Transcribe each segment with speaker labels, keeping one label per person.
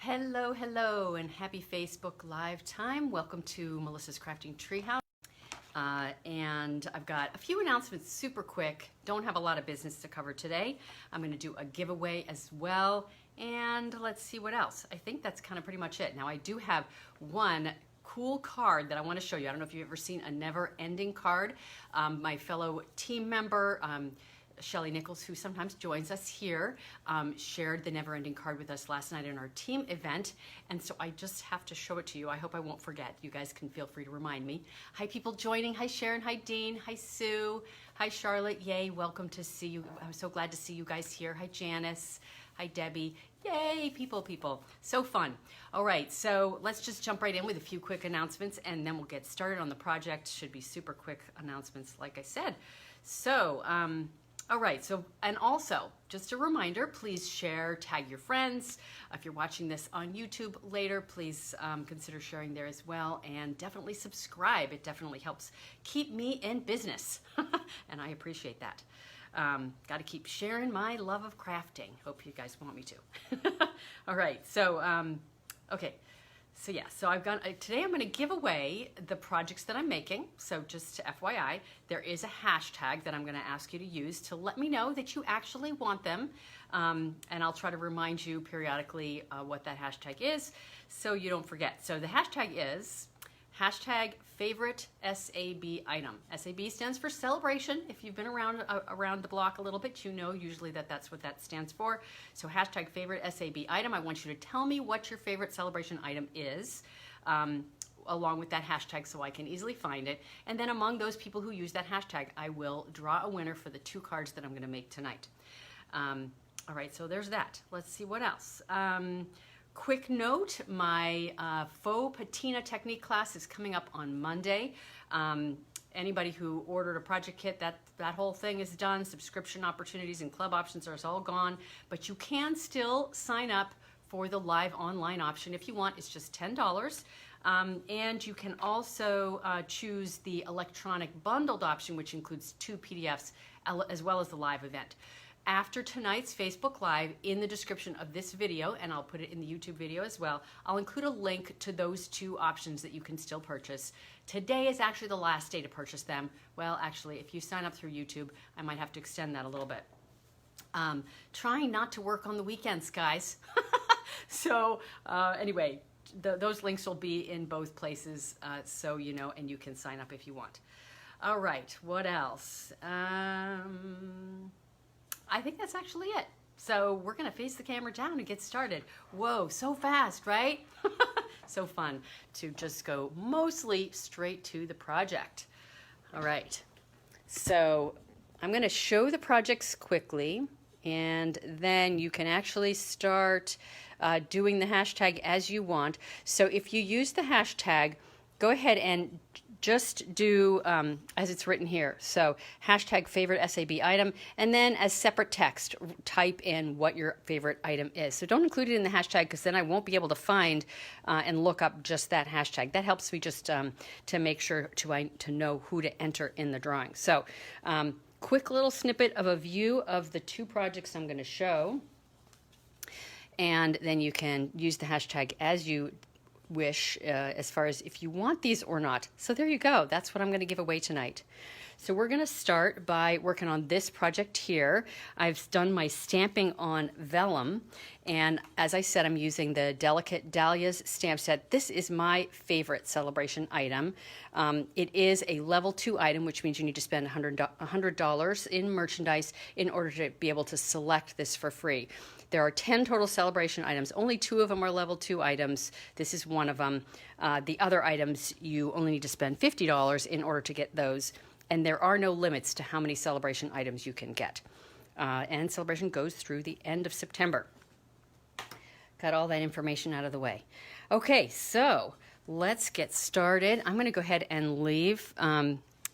Speaker 1: Hello, hello, and happy Facebook Live time. Welcome to Melissa's Crafting Treehouse. And I've got a few announcements super quick. Don't have a lot of business to cover today. I'm going to do a giveaway as well. And let's see what else. I think that's kind of pretty much it. Now, I do have one cool card that I want to show you. I don't know if you've ever seen a never-ending card. My fellow team member, Shelly Nichols, who sometimes joins us here, shared the never-ending card with us last night in our team event, and so I just have to show it to you. I hope I won't forget. You guys can feel free to remind me. Hi people joining. Hi Sharon. Hi Dean. Hi Sue. Hi Charlotte. Yay, welcome to see you. I'm so glad to see you guys here. Hi Janice. Hi Debbie. Yay, people. So fun. All right, so let's just jump right in with a few quick announcements and then we'll get started on the project. Should be super quick announcements, like I said. So, all right, so, and also, just a reminder, please share, tag your friends. If you're watching this on YouTube later, please consider sharing there as well, and definitely subscribe. It definitely helps keep me in business, and I appreciate that. Got to keep sharing my love of crafting. Hope you guys want me to. All right, so, okay. So yeah, so I've got, today I'm going to give away the projects that I'm making. So just to FYI, there is a hashtag that I'm going to ask you to use to let me know that you actually want them. And I'll try to remind you periodically what that hashtag is so you don't forget. So the hashtag is hashtag favorite SAB item. SAB stands for celebration. If you've been around the block a little bit, you know usually that's what that stands for. So hashtag favorite SAB item. I want you to tell me what your favorite celebration item is, along with that hashtag so I can easily find it. And then among those people who use that hashtag, I will draw a winner for the 2 cards that I'm going to make tonight. All right, so there's that. Let's see what else. Quick note, my FAUX PATINA technique class is coming up on Monday. Anybody who ordered a project kit, that whole thing is done. Subscription opportunities and club options are all gone, but you can still sign up for the live online option if you want. It's just $10. And you can also choose the electronic bundled option, which includes 2 PDFs as well as the live event. After tonight's Facebook Live, in the description of this video, and I'll put it in the YouTube video as well, I'll include a link to those 2 options that you can still purchase. Today is actually the last day to purchase them. Well, actually, if you sign up through YouTube, I might have to extend that a little bit. Trying not to work on the weekends, guys. So anyway, those links will be in both places, so you know, and you can sign up if you want. All right, what else? I think that's actually it. So we're going to face the camera down and get started. Whoa, so fast, right? So fun to just go mostly straight to the project. All right. So I'm going to show the projects quickly, and then you can actually start doing the hashtag as you want. So if you use the hashtag, go ahead and just do as it's written here. So hashtag favorite SAB item, and then as separate text, type in what your favorite item is. So don't include it in the hashtag because then I won't be able to find and look up just that hashtag. That helps me just to make sure to know who to enter in the drawing. So quick little snippet of a view of the 2 projects I'm going to show. And then you can use the hashtag as you wish as far as if you want these or not. So there you go. That's what I'm going to give away tonight. So we're going to start by working on this project here. I've done my stamping on vellum, and as I said, I'm using the Delicate Dahlias stamp set. This is my favorite celebration item. It is a level 2 item, which means you need to spend $100 in merchandise in order to be able to select this for free. There are 10 total celebration items. Only 2 of them are level 2 items. This is one of them. The other items, you only need to spend $50 in order to get those. And there are no limits to how many celebration items you can get. And celebration goes through the end of September. Got all that information out of the way. Okay, so let's get started. I'm going to go ahead and leave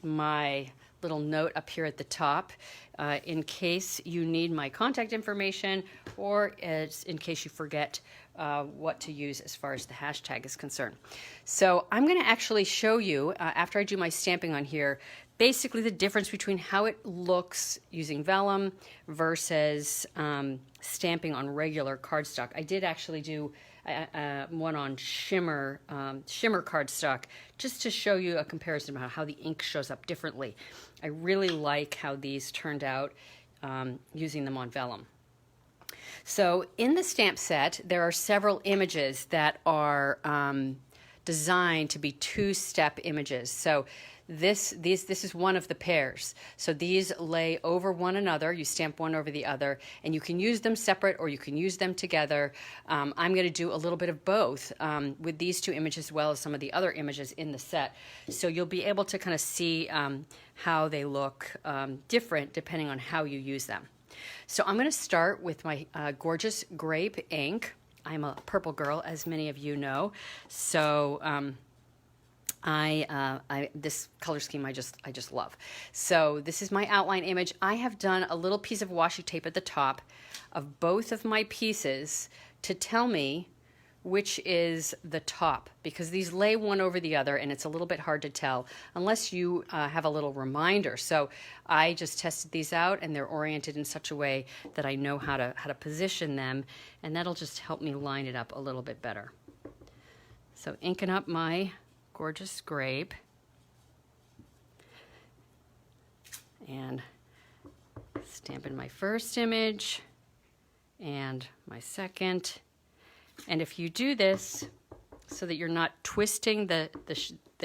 Speaker 1: my little note up here at the top in case you need my contact information or in case you forget what to use as far as the hashtag is concerned. So I'm going to actually show you, after I do my stamping on here, basically the difference between how it looks using vellum versus stamping on regular cardstock. I did actually do one on shimmer cardstock just to show you a comparison about how the ink shows up differently. I really like how these turned out using them on vellum. So in the stamp set, there are several images that are designed to be two-step images. So this is one of the pairs. So these lay over one another. You stamp one over the other, and you can use them separate or you can use them together. I'm going to do a little bit of both with these two images as well as some of the other images in the set. So you'll be able to kind of see how they look different depending on how you use them. So I'm going to start with my gorgeous grape ink. I'm a purple girl, as many of you know. So this color scheme I just love. So this is my outline image. I have done a little piece of washi tape at the top of both of my pieces to tell me which is the top, because these lay one over the other and it's a little bit hard to tell unless you have a little reminder. So I just tested these out and they're oriented in such a way that I know how to position them, and that'll just help me line it up a little bit better. So inking up my gorgeous grape and stamping my first image and my second. And if you do this so that you're not twisting the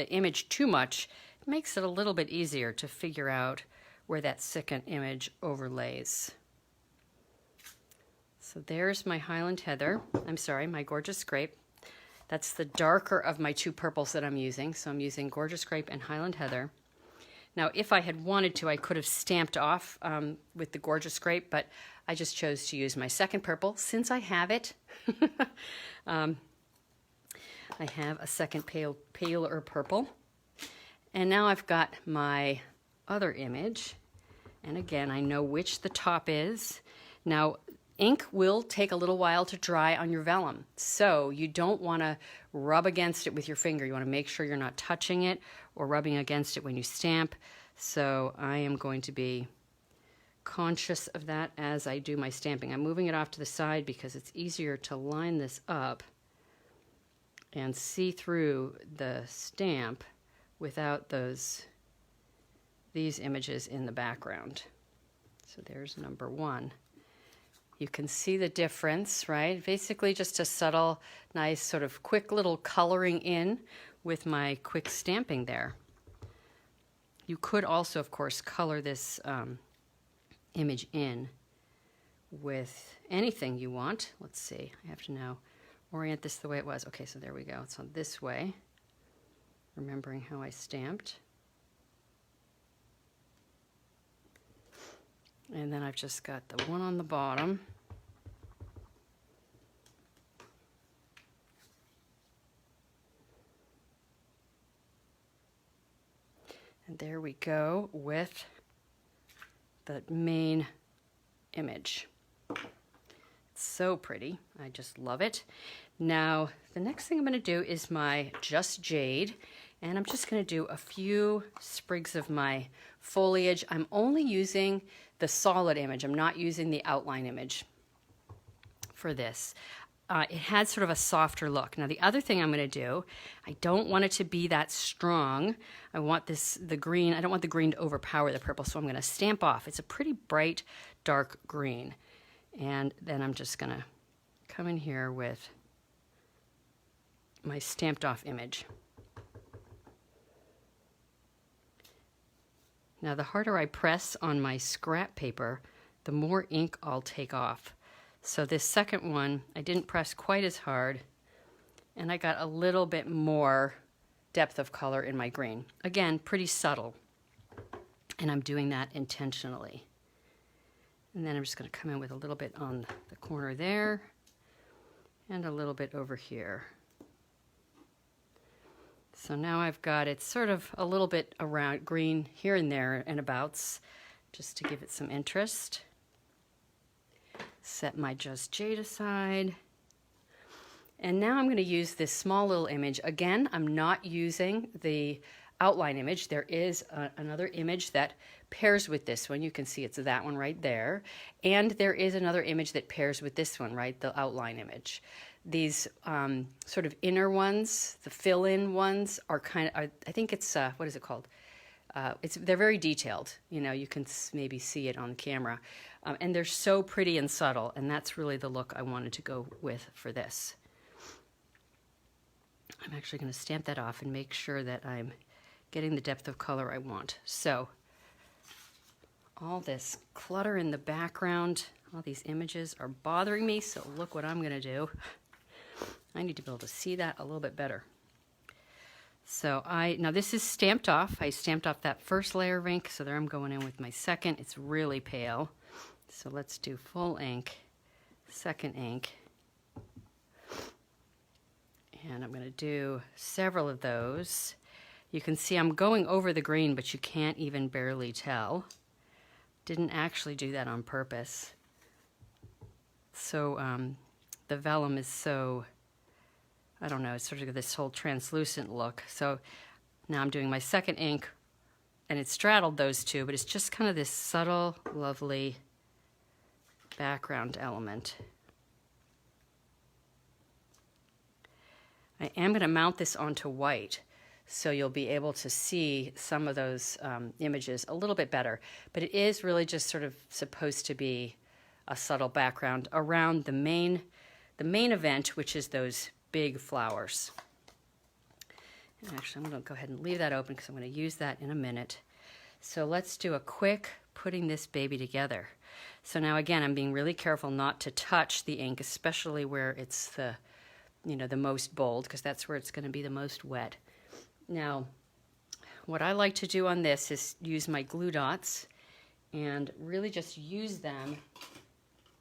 Speaker 1: image too much, it makes it a little bit easier to figure out where that second image overlays. So there's my Highland Heather. I'm sorry, my gorgeous grape. That's the darker of my two purples that I'm using. So I'm using Gorgeous Grape and Highland Heather. Now, if I had wanted to, I could have stamped off with the Gorgeous Grape, but I just chose to use my second purple since I have it. I have a second paler purple. And now I've got my other image. And again, I know which the top is. Now, ink will take a little while to dry on your vellum, so you don't want to rub against it with your finger. You want to make sure you're not touching it or rubbing against it when you stamp. So I am going to be conscious of that as I do my stamping. I'm moving it off to the side because it's easier to line this up and see through the stamp without these images in the background. So there's number one. You can see the difference, right? Basically just a subtle, nice sort of quick little coloring in with my quick stamping there. You could also, of course, color this image in with anything you want. Let's see, I have to now orient this the way it was. Okay, so there we go. It's on this way, remembering how I stamped. And then I've just got the one on the bottom. And there we go with the main image. It's so pretty. I just love it. Now, the next thing I'm going to do is my Just Jade. And I'm just going to do a few sprigs of my foliage. I'm only using the solid image. I'm not using the outline image for this. It had sort of a softer look. Now the other thing I'm going to do, I don't want it to be that strong. I want the green, I don't want the green to overpower the purple, so I'm going to stamp off. It's a pretty bright, dark green. And then I'm just going to come in here with my stamped off image. Now the harder I press on my scrap paper, the more ink I'll take off. So this second one, I didn't press quite as hard, and I got a little bit more depth of color in my green. Again, pretty subtle, and I'm doing that intentionally. And then I'm just going to come in with a little bit on the corner there, and a little bit over here. So now I've got it sort of a little bit around green here and there and abouts, just to give it some interest. Set my Just Jade aside. And now I'm going to use this small little image. Again, I'm not using the outline image, there is another image that pairs with this one. You can see it's that one right there. And there is another image that pairs with this one, right, the outline image. These sort of inner ones, the fill-in ones, are I think it's, what is it called? They're very detailed. You know, you can maybe see it on camera. And they're so pretty and subtle, and that's really the look I wanted to go with for this. I'm actually going to stamp that off and make sure that I'm getting the depth of color I want. So all this clutter in the background, all these images are bothering me, so look what I'm going to do. I need to be able to see that a little bit better. So now this is stamped off. I stamped off that first layer of ink, so there I'm going in with my second. It's really pale. So let's do full ink, second ink. And I'm going to do several of those. You can see I'm going over the green, but you can't even barely tell. Didn't actually do that on purpose. So the vellum is so, I don't know, it's sort of this whole translucent look. So now I'm doing my second ink, and it straddled those two, but it's just kind of this subtle, lovely background element. I am going to mount this onto white, so you'll be able to see some of those images a little bit better. But it is really just sort of supposed to be a subtle background around the main event, which is those big flowers. And actually, I'm going to go ahead and leave that open because I'm going to use that in a minute. So let's do a quick putting this baby together. So now again, I'm being really careful not to touch the ink, especially where it's the most bold, because that's where it's going to be the most wet. Now, what I like to do on this is use my glue dots and really just use them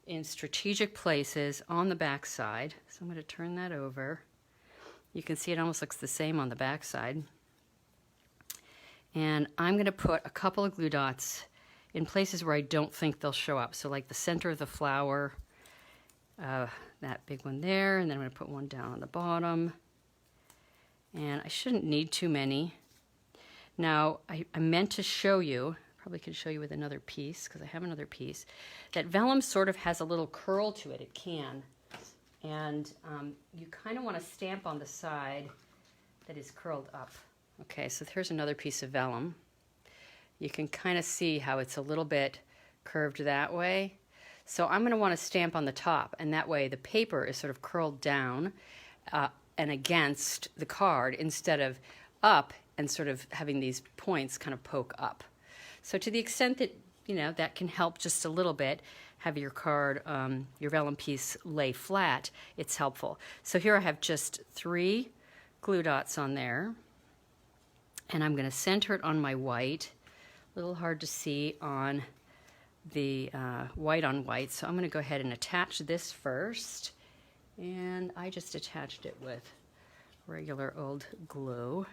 Speaker 1: in strategic places on the back side. So I'm going to turn that over. You can see it almost looks the same on the back side. And I'm going to put a couple of glue dots in places where I don't think they'll show up. So like the center of the flower, that big one there, and then I'm going to put one down on the bottom. And I shouldn't need too many. Now, I meant to show you, probably could show you with another piece, because I have another piece, that vellum sort of has a little curl to it. It can. And you kind of want to stamp on the side that is curled up. Okay, so here's another piece of vellum. You can kind of see how it's a little bit curved that way. So I'm going to want to stamp on the top, and that way the paper is sort of curled down and against the card instead of up and sort of having these points kind of poke up. So to the extent that, that can help just a little bit, have your card, your vellum piece lay flat, it's helpful. So here I have just 3 glue dots on there, and I'm going to center it on my white. A little hard to see on the white on white, so I'm going to go ahead and attach this first, and I just attached it with regular old glue.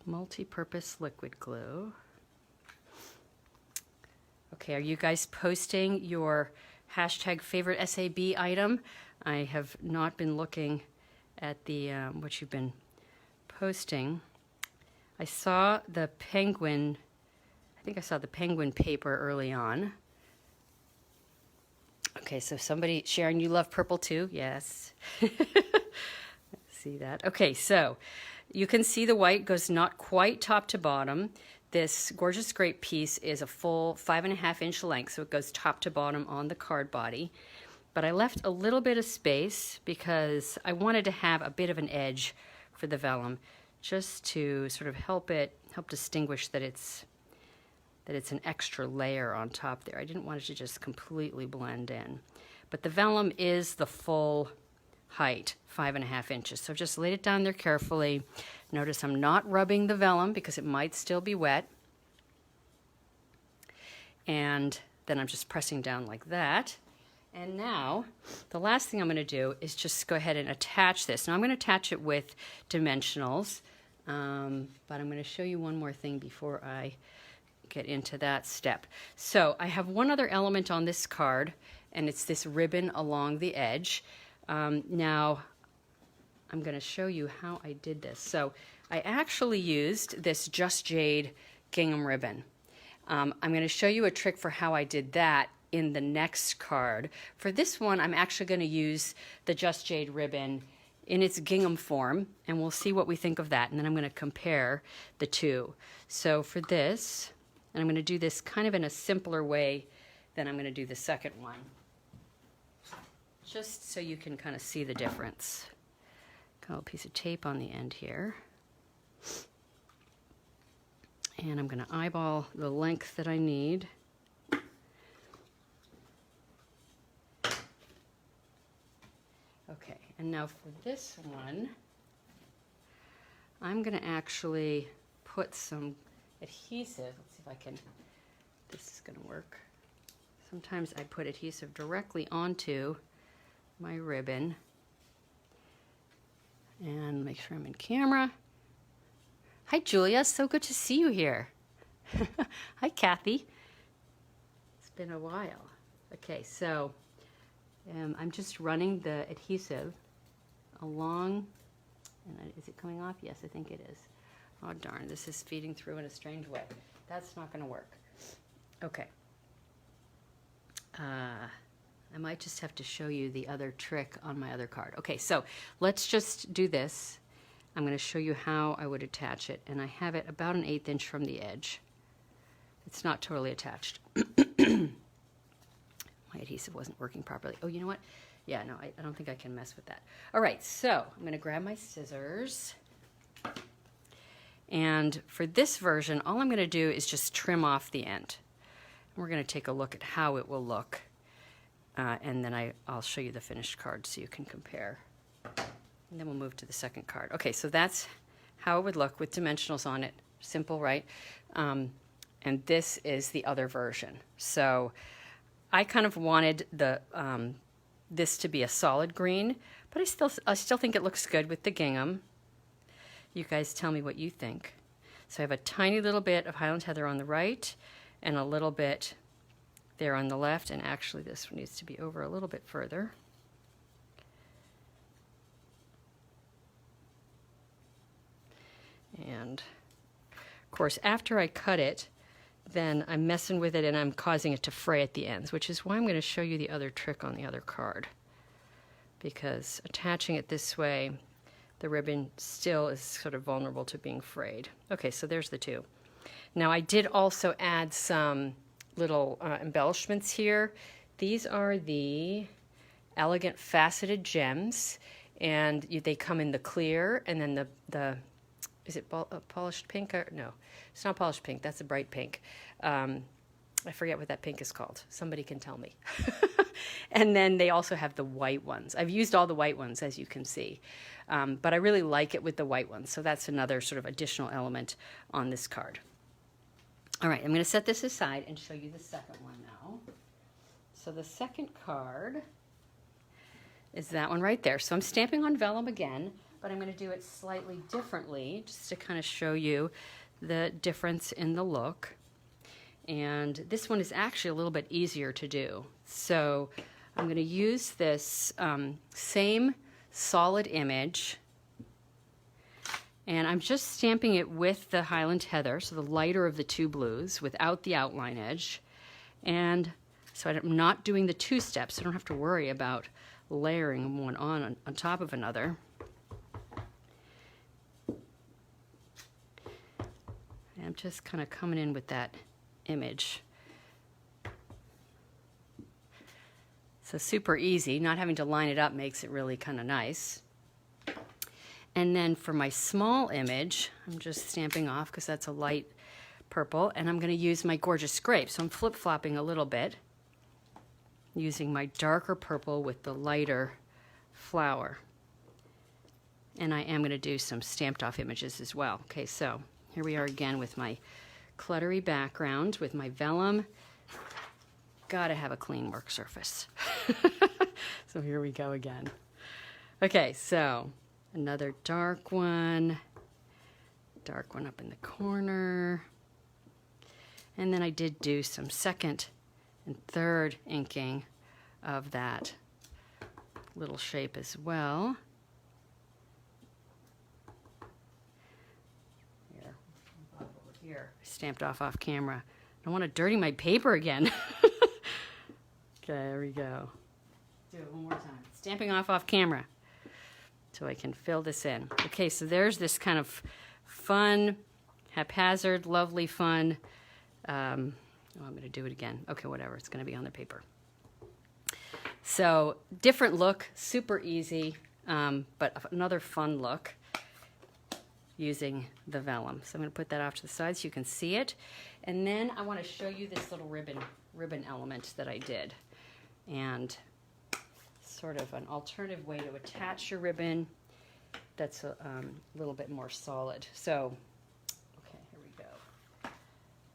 Speaker 1: Multi-purpose liquid glue. Okay, are you guys posting your hashtag favorite SAB item? I have not been looking at the what you've been posting. I saw the penguin, I think I saw the penguin paper early on. Okay, so somebody, Sharon, you love purple too? Yes. See that? Okay, so you can see the white goes not quite top to bottom. This gorgeous grape piece is a full 5.5 inch length, so it goes top to bottom on the card body. But I left a little bit of space because I wanted to have a bit of an edge for the vellum, just to sort of help distinguish that it's an extra layer on top there. I didn't want it to just completely blend in. But the vellum is the full height, 5.5 inches. So I've just laid it down there carefully. Notice I'm not rubbing the vellum because it might still be wet. And then I'm just pressing down like that. And now, the last thing I'm going to do is just go ahead and attach this. Now I'm going to attach it with dimensionals, but I'm going to show you one more thing before I get into that step. So I have one other element on this card, and it's this ribbon along the edge. Now, I'm going to show you how I did this. So I actually used this Just Jade gingham ribbon. I'm going to show you a trick for how I did that in the next card. For this one, I'm actually going to use the Just Jade ribbon in its gingham form, and we'll see what we think of that. And then I'm going to compare the two. So for this, and I'm going to do this kind of in a simpler way than I'm going to do the second one, just so you can kind of see the difference. Got a little piece of tape on the end here. And I'm going to eyeball the length that I need. Okay, and now for this one, I'm going to actually put some adhesive. Let's see if I can, this is going to work. Sometimes I put adhesive directly onto my ribbon. And make sure I'm in camera. Hi, Julia. So good to see you here. Hi, Kathy. It's been a while. Okay, so I'm just running the adhesive along. And is it coming off? Yes, I think it is. Oh, darn. This is feeding through in a strange way. That's not going to work. Okay. I might just have to show you the other trick on my other card. Okay, so let's just do this. I'm going to show you how I would attach it, and I have it about an 1/8 inch from the edge. It's not totally attached. My adhesive wasn't working properly. Oh, you know what? Yeah, no, I don't think I can mess with that. All right, so I'm going to grab my scissors. And for this version, all I'm going to do is just trim off the end. And we're going to take a look at how it will look. And then I'll show you the finished card so you can compare. And then we'll move to the second card. Okay, so that's how it would look with dimensionals on it. Simple, right? And this is the other version. So I kind of wanted the this to be a solid green, but I still think it looks good with the gingham. You guys tell me what you think. So I have a tiny little bit of Highland Heather on the right and a little bit there on the left, and actually this one needs to be over a little bit further. And of course, after I cut it, then I'm messing with it and I'm causing it to fray at the ends, which is why I'm going to show you the other trick on the other card. Because attaching it this way, the ribbon still is sort of vulnerable to being frayed. Okay, so there's the two. Now I did also add some little embellishments here. These are the Elegant Faceted Gems, and they come in the clear, and then the is it polished pink? Or, no, it's not polished pink. That's a bright pink. I forget what that pink is called. Somebody can tell me. And then they also have the white ones. I've used all the white ones, as you can see. But I really like it with the white ones, so that's another sort of additional element on this card. All right, I'm going to set this aside and show you the second one now. So the second card is that one right there. So I'm stamping on vellum again, but I'm going to do it slightly differently just to kind of show you the difference in the look. And this one is actually a little bit easier to do. So I'm going to use this same solid image, and I'm just stamping it with the Highland Heather, so the lighter of the two blues, without the outline edge. And so I'm not doing the two steps. I don't have to worry about layering one on top of another. And I'm just kind of coming in with that image. So super easy. Not having to line it up makes it really kind of nice. And then for my small image, I'm just stamping off because that's a light purple, and I'm going to use my Gorgeous Grape. So I'm flip-flopping a little bit, using my darker purple with the lighter flower. And I am going to do some stamped off images as well. Okay, so here we are again with my cluttery background with my vellum. Gotta have a clean work surface. So here we go again. Okay, so another dark one up in the corner. And then I did do some second and third inking of that little shape as well. here. I stamped off camera. I don't want to dirty my paper again. Okay, there we go. Do it one more time. Stamping off camera. So I can fill this in. Okay, so there's this kind of fun, haphazard, lovely fun. I'm going to do it again. Okay, whatever. It's going to be on the paper. So different look, super easy, but another fun look using the vellum. So I'm going to put that off to the side so you can see it. And then I want to show you this little ribbon element that I did. And sort of an alternative way to attach your ribbon that's a little bit more solid. So, okay, here we go.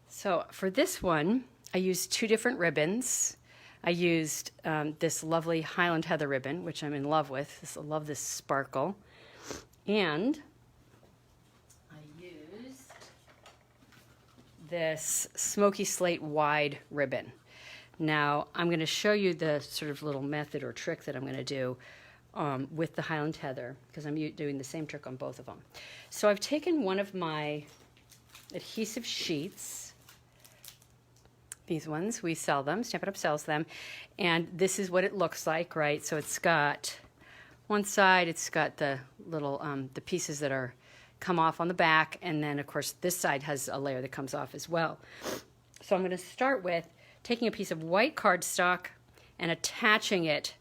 Speaker 1: So for this one, I used 2 different ribbons. I used this lovely Highland Heather ribbon, which I'm in love with. I love this sparkle. And I used this Smoky Slate wide ribbon. Now, I'm going to show you the sort of little method or trick that I'm going to do with the Highland Heather, because I'm doing the same trick on both of them. So I've taken one of my adhesive sheets. These ones, we sell them. Stampin' Up! Sells them. And this is what it looks like, right? So it's got one side, it's got the little, the pieces that are come off on the back, and then, of course, this side has a layer that comes off as well. So I'm going to start with taking a piece of white cardstock and attaching it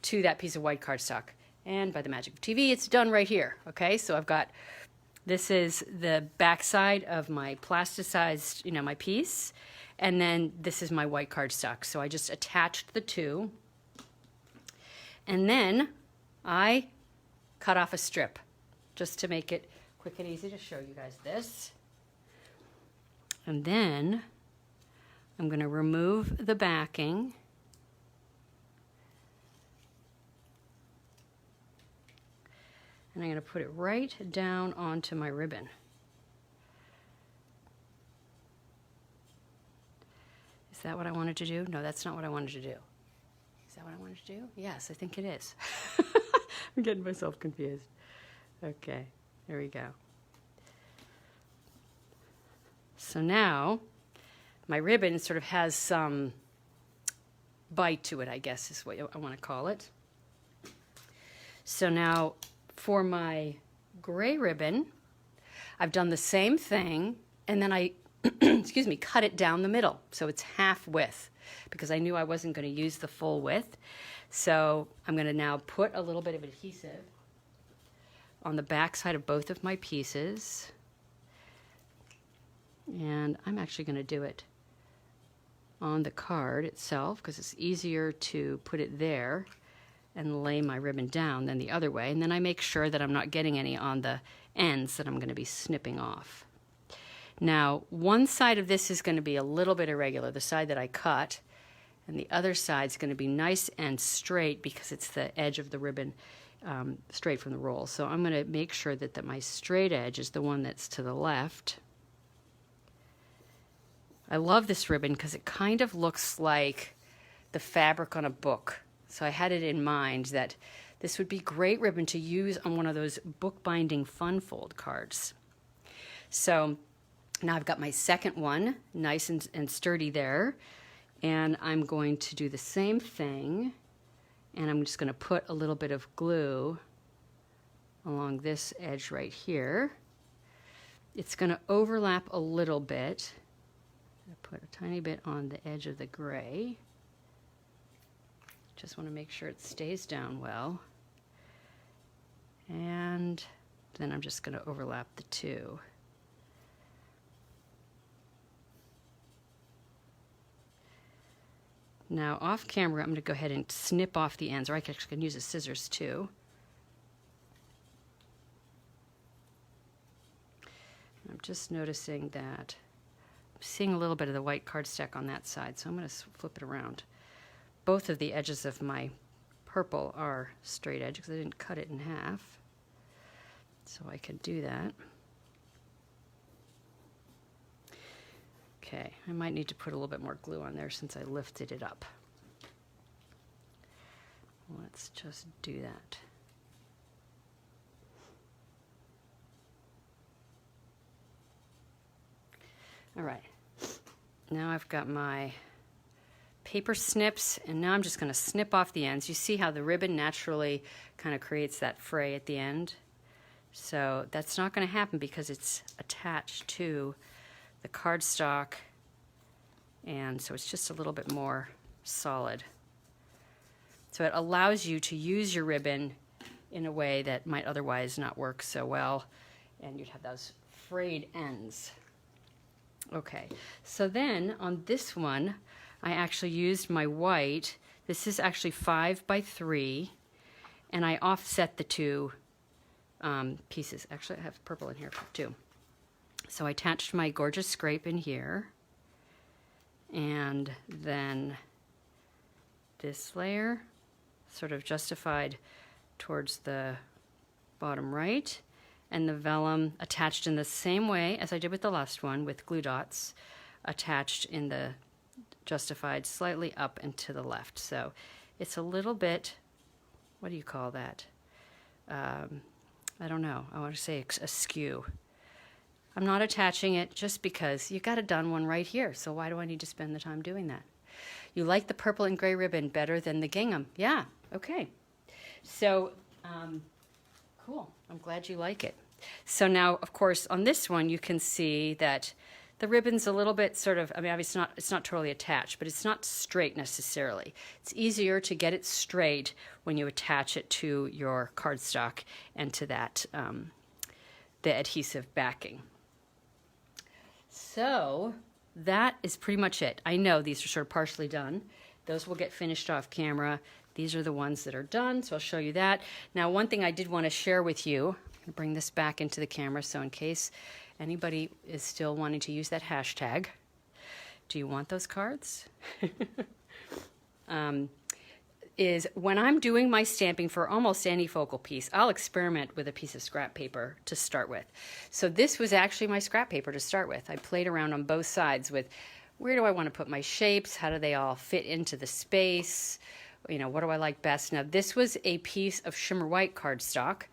Speaker 1: to that piece of white cardstock. And by the magic of TV, it's done right here. Okay, so I've got, this is the back side of my plasticized, my piece. And then this is my white cardstock. So I just attached the two. And then I cut off a strip just to make it quick and easy to show you guys this. And then I'm going to remove the backing. And I'm going to put it right down onto my ribbon. Is that what I wanted to do? No, that's not what I wanted to do. Is that what I wanted to do? Yes, I think it is. I'm getting myself confused. Okay, there we go. So now my ribbon sort of has some bite to it, I guess is what I want to call it. So now for my gray ribbon, I've done the same thing, and then I excuse me, cut it down the middle. So it's half width, because I knew I wasn't going to use the full width. So I'm going to now put a little bit of adhesive on the back side of both of my pieces. And I'm actually going to do it on the card itself, because it's easier to put it there and lay my ribbon down than the other way. And then I make sure that I'm not getting any on the ends that I'm going to be snipping off. Now, one side of this is going to be a little bit irregular, the side that I cut, and the other side is going to be nice and straight because it's the edge of the ribbon straight from the roll. So I'm going to make sure that my straight edge is the one that's to the left. I love this ribbon because it kind of looks like the fabric on a book. So I had it in mind that this would be great ribbon to use on one of those bookbinding fun fold cards. So now I've got my second one nice and sturdy there, and I'm going to do the same thing, and I'm just going to put a little bit of glue along this edge right here. It's going to overlap a little bit. I'm going to put a tiny bit on the edge of the gray. Just want to make sure it stays down well. And then I'm just going to overlap the two. Now off camera, I'm going to go ahead and snip off the ends, or I can use the scissors too. I'm just noticing that I'm seeing a little bit of the white cardstock on that side, so I'm going to flip it around. Both of the edges of my purple are straight edge because I didn't cut it in half, so I can do that. Okay, I might need to put a little bit more glue on there since I lifted it up. Let's just do that. All right, now I've got my paper snips, and now I'm just going to snip off the ends. You see how the ribbon naturally kind of creates that fray at the end? So that's not going to happen because it's attached to the cardstock, and so it's just a little bit more solid. So it allows you to use your ribbon in a way that might otherwise not work so well, and you'd have those frayed ends. Okay, so then on this one, I actually used my white. This is actually 5 by 3, and I offset the two pieces. Actually, I have purple in here too. So I attached my gorgeous scrape in here, and then this layer sort of justified towards the bottom right, and the vellum attached in the same way as I did with the last one, with glue dots attached in the justified slightly up and to the left. So it's a little bit, what do you call that? I don't know. I want to say askew. I'm not attaching it just because you got a done one right here. So why do I need to spend the time doing that? You like the purple and gray ribbon better than the gingham? Yeah. Okay. So cool. I'm glad you like it. So now, of course, on this one, you can see that the ribbon's a little bit sort of, I mean, obviously it's not totally attached, but it's not straight necessarily. It's easier to get it straight when you attach it to your cardstock and to that, the adhesive backing. So that is pretty much it. I know these are sort of partially done. Those will get finished off camera. These are the ones that are done, so I'll show you that. Now, one thing I did want to share with you, I'm going to bring this back into the camera, so in case anybody is still wanting to use that hashtag, do you want those cards? Is when I'm doing my stamping for almost any focal piece, I'll experiment with a piece of scrap paper to start with. So this was actually my scrap paper to start with. I played around on both sides with where do I want to put my shapes? How do they all fit into the space? You know, what do I like best? Now, this was a piece of shimmer white cardstock,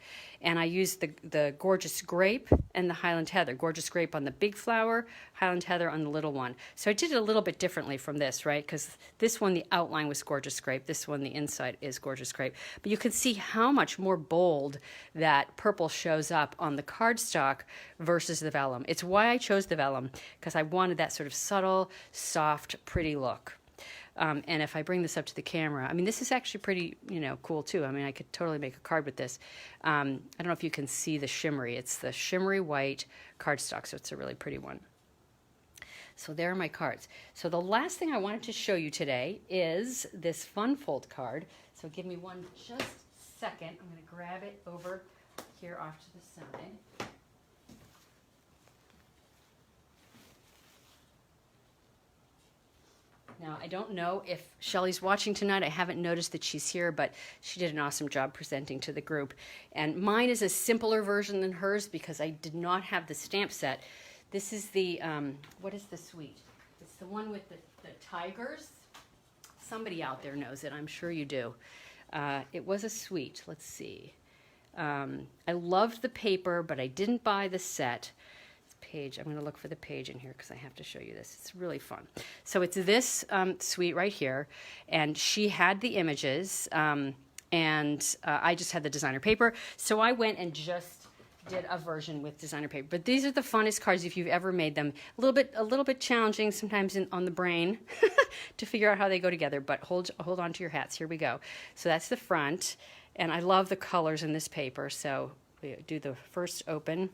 Speaker 1: and I used the Gorgeous Grape and the Highland Heather. Gorgeous Grape on the big flower, Highland Heather on the little one. So I did it a little bit differently from this, right? Because this one, the outline was Gorgeous Grape. This one, the inside is Gorgeous Grape. But you can see how much more bold that purple shows up on the cardstock versus the vellum. It's why I chose the vellum, because I wanted that sort of subtle, soft, pretty look. And if I bring this up to the camera, I mean, this is actually pretty, cool too. I mean, I could totally make a card with this. I don't know if you can see the shimmery. It's the shimmery white cardstock, so it's a really pretty one. So there are my cards. So the last thing I wanted to show you today is this fun fold card. So give me one just second. I'm going to grab it over here off to the side. Now, I don't know if Shelly's watching tonight. I haven't noticed that she's here, but she did an awesome job presenting to the group. And mine is a simpler version than hers because I did not have the stamp set. This is the, what is the suite? It's the one with the tigers. Somebody out there knows it. I'm sure you do. It was a suite. Let's see. I loved the paper, but I didn't buy the set. Page. I'm going to look for the page in here because I have to show you this. It's really fun. So it's this suite right here, and she had the images, and I just had the designer paper. So I went and just did a version with designer paper. But these are the funnest cards if you've ever made them. A little bit challenging sometimes on the brain to figure out how they go together. But hold on to your hats. Here we go. So that's the front, and I love the colors in this paper. So we do the first open.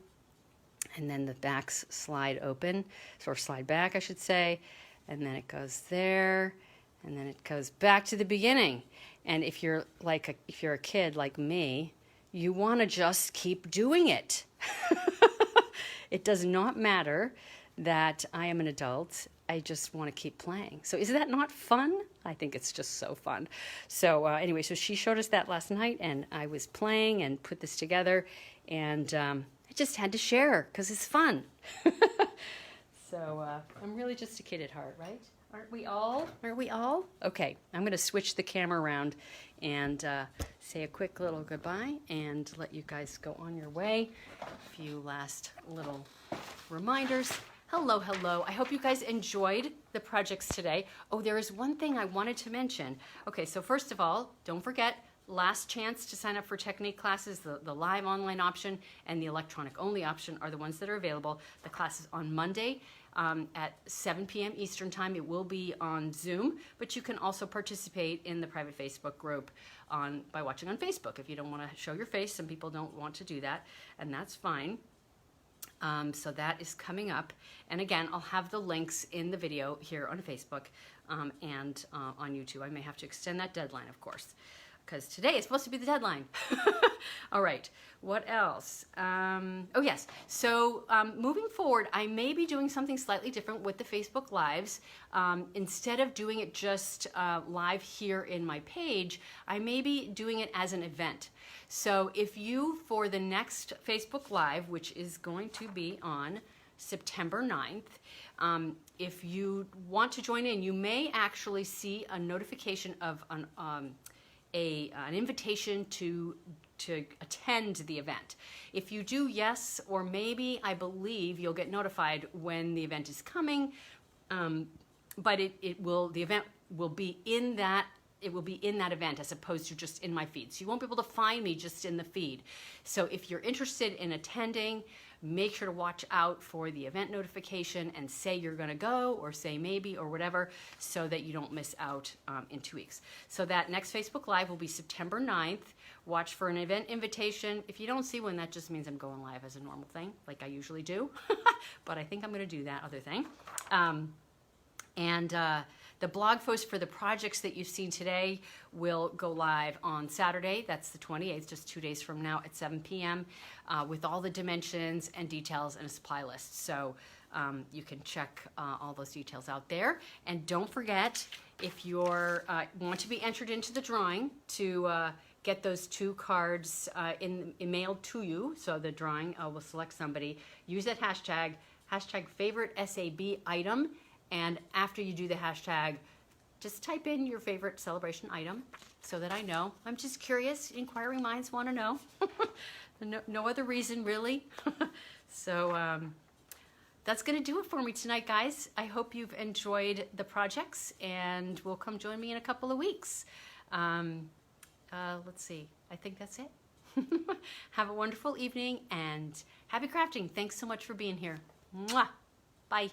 Speaker 1: And then the backs slide open, or slide back, I should say. And then it goes there, and then it goes back to the beginning. And if you're a kid like me, you want to just keep doing it. It does not matter that I am an adult. I just want to keep playing. So is that not fun? I think it's just so fun. So anyway, so she showed us that last night, and I was playing and put this together, and just had to share because it's fun. So I'm really just a kid at heart, right? Aren't we all? Aren't we all? Okay, I'm going to switch the camera around and say a quick little goodbye and let you guys go on your way. A few last little reminders. Hello, hello. I hope you guys enjoyed the projects today. Oh, there is one thing I wanted to mention. Okay, so first of all, don't forget, last chance to sign up for technique classes. The live online option and the electronic only option are the ones that are available. The class is on Monday at 7 p.m. Eastern time. It will be on Zoom, but you can also participate in the private Facebook group by watching on Facebook. If you don't want to show your face, some people don't want to do that, and that's fine. So that is coming up. And again, I'll have the links in the video here on Facebook and on YouTube. I may have to extend that deadline, of course, because today is supposed to be the deadline. All right, what else? Oh yes, so moving forward, I may be doing something slightly different with the Facebook Lives. Instead of doing it just live here in my page, I may be doing it as an event. So if you, for the next Facebook Live, which is going to be on September 9th, if you want to join in, you may actually see a notification of an invitation to attend the event. If you do yes or maybe, I believe you'll get notified when the event is coming, but the event will be in that event as opposed to just in my feed. So you won't be able to find me just in the feed. So if you're interested in attending, make sure to watch out for the event notification and say you're going to go or say maybe or whatever so that you don't miss out in 2 weeks. So that next Facebook Live will be September 9th. Watch for an event invitation. If you don't see one, that just means I'm going live as a normal thing like I usually do. But I think I'm going to do that other thing. The blog post for the projects that you've seen today will go live on Saturday. That's the 28th, just 2 days from now at 7 p.m. With all the dimensions and details and a supply list. So you can check all those details out there. And don't forget, if you want to be entered into the drawing to get those 2 cards mailed to you, so the drawing will select somebody, use that hashtag favorite SAB item. And after you do the hashtag, just type in your favorite celebration item so that I know. I'm just curious. Inquiring minds want to know. No other reason, really. So that's going to do it for me tonight, guys. I hope you've enjoyed the projects, and will come join me in a couple of weeks. Let's see. I think that's it. Have a wonderful evening, and happy crafting. Thanks so much for being here. Mwah! Bye.